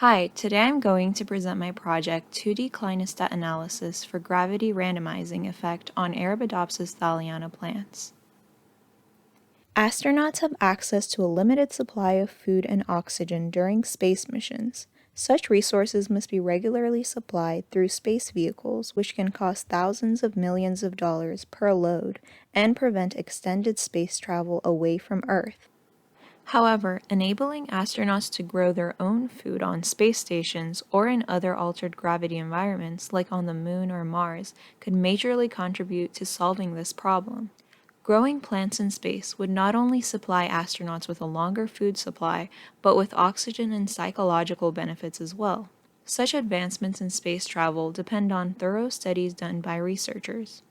Hi, today I'm going to present my project 2D Clinostat analysis for gravity randomizing effect on Arabidopsis thaliana plants. Astronauts have access to a limited supply of food and oxygen during space missions. Such resources must be regularly supplied through space vehicles, which can cost thousands of millions of dollars per load and prevent extended space travel away from Earth. However, enabling astronauts to grow their own food on space stations or in other altered gravity environments like on the Moon or Mars could majorly contribute to solving this problem. Growing plants in space would not only supply astronauts with a longer food supply, but with oxygen and psychological benefits as well. Such advancements in space travel depend on thorough studies done by researchers.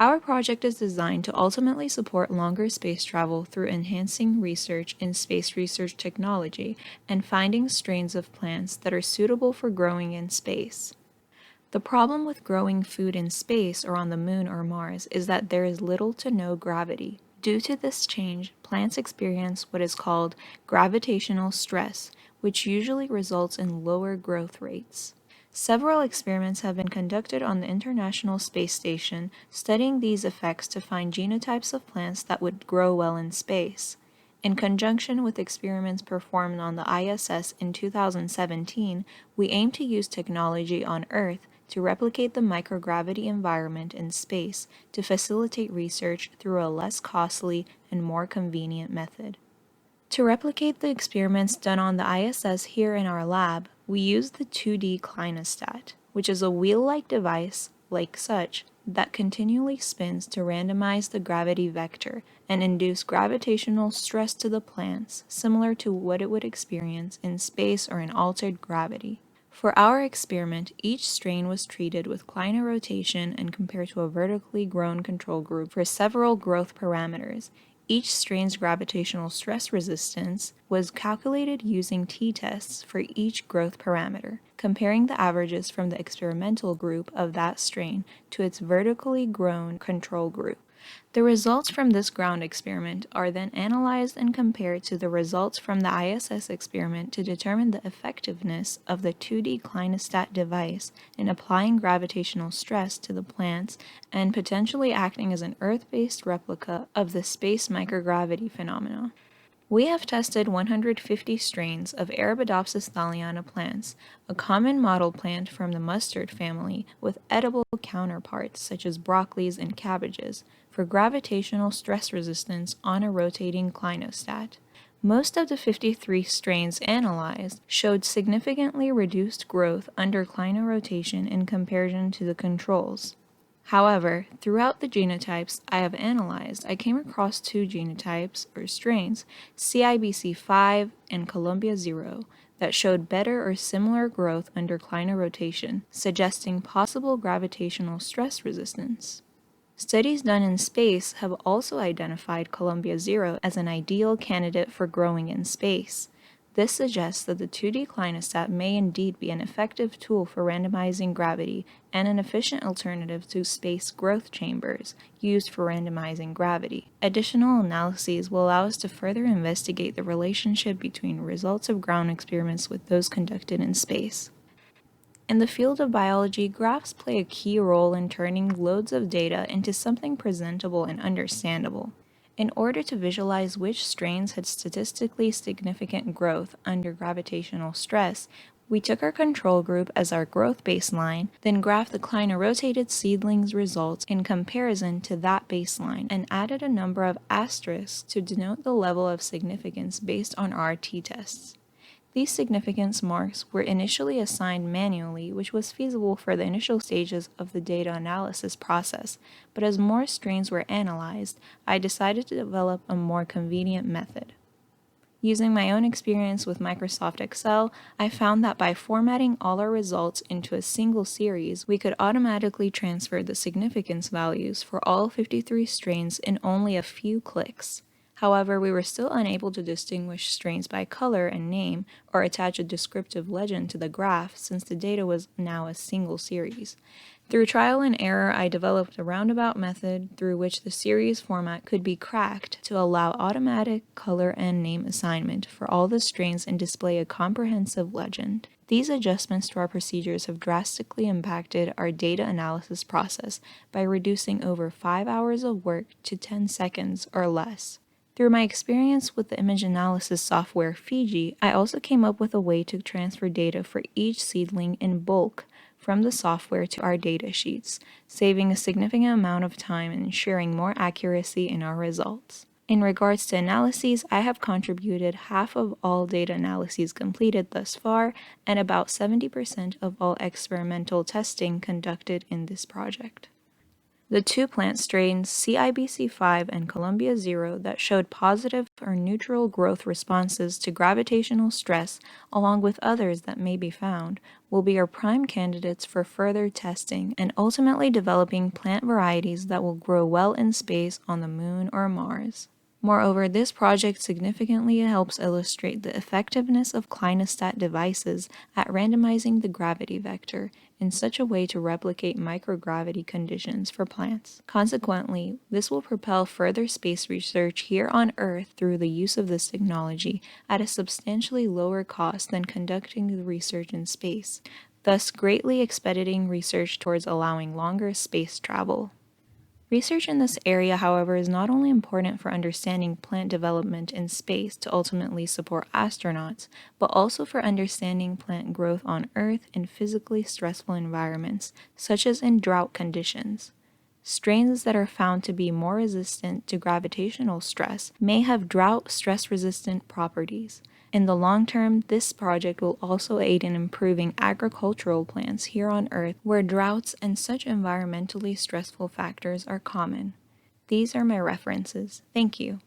Our project is designed to ultimately support longer space travel through enhancing research in space research technology and finding strains of plants that are suitable for growing in space. The problem with growing food in space or on the Moon or Mars is that there is little to no gravity. Due to this change, plants experience what is called gravitational stress, which usually results in lower growth rates. Several experiments have been conducted on the International Space Station studying these effects to find genotypes of plants that would grow well in space. In conjunction with experiments performed on the ISS in 2017, we aim to use technology on Earth to replicate the microgravity environment in space to facilitate research through a less costly and more convenient method. To replicate the experiments done on the ISS here in our lab, we use the 2D Clinostat, which is a wheel-like device, like such, that continually spins to randomize the gravity vector and induce gravitational stress to the plants, similar to what it would experience in space or in altered gravity. For our experiment, each strain was treated with clino-rotation and compared to a vertically grown control group for several growth parameters. Each strain's gravitational stress resistance was calculated using t-tests for each growth parameter, comparing the averages from the experimental group of that strain to its vertically grown control group. The results from this ground experiment are then analyzed and compared to the results from the ISS experiment to determine the effectiveness of the 2D Clinostat device in applying gravitational stress to the plants and potentially acting as an Earth-based replica of the space microgravity phenomena. We have tested 150 strains of Arabidopsis thaliana plants, a common model plant from the mustard family with edible counterparts such as broccolis and cabbages, for gravitational stress resistance on a rotating clinostat. Most of the 53 strains analyzed showed significantly reduced growth under clino-rotation in comparison to the controls. However, throughout the genotypes I have analyzed, I came across two genotypes, or strains, CIBC5 and Columbia 0, that showed better or similar growth under clino-rotation, suggesting possible gravitational stress resistance. Studies done in space have also identified Columbia 0 as an ideal candidate for growing in space. This suggests that the 2D clinostat may indeed be an effective tool for randomizing gravity and an efficient alternative to space growth chambers used for randomizing gravity. Additional analyses will allow us to further investigate the relationship between results of ground experiments with those conducted in space. In the field of biology, graphs play a key role in turning loads of data into something presentable and understandable. In order to visualize which strains had statistically significant growth under gravitational stress, we took our control group as our growth baseline, then graphed the clino-rotated seedlings' results in comparison to that baseline, and added a number of asterisks to denote the level of significance based on our t-tests. These significance marks were initially assigned manually, which was feasible for the initial stages of the data analysis process, but as more strains were analyzed, I decided to develop a more convenient method. Using my own experience with Microsoft Excel, I found that by formatting all our results into a single series, we could automatically transfer the significance values for all 53 strains in only a few clicks. However, we were still unable to distinguish strains by color and name or attach a descriptive legend to the graph since the data was now a single series. Through trial and error, I developed a roundabout method through which the series format could be cracked to allow automatic color and name assignment for all the strains and display a comprehensive legend. These adjustments to our procedures have drastically impacted our data analysis process by reducing over 5 hours of work to 10 seconds or less. Through my experience with the image analysis software Fiji, I also came up with a way to transfer data for each seedling in bulk from the software to our data sheets, saving a significant amount of time and ensuring more accuracy in our results. In regards to analyses, I have contributed half of all data analyses completed thus far and about 70% of all experimental testing conducted in this project. The two plant strains, CIBC5 and Columbia 0, that showed positive or neutral growth responses to gravitational stress, along with others that may be found, will be our prime candidates for further testing and ultimately developing plant varieties that will grow well in space on the Moon or Mars. Moreover, this project significantly helps illustrate the effectiveness of Clinostat devices at randomizing the gravity vector in such a way to replicate microgravity conditions for plants. Consequently, this will propel further space research here on Earth through the use of this technology at a substantially lower cost than conducting the research in space, thus greatly expediting research towards allowing longer space travel. Research in this area, however, is not only important for understanding plant development in space to ultimately support astronauts, but also for understanding plant growth on Earth in physically stressful environments, such as in drought conditions. Strains that are found to be more resistant to gravitational stress may have drought stress-resistant properties. In the long term, this project will also aid in improving agricultural plants here on Earth where droughts and such environmentally stressful factors are common. These are my references. Thank you.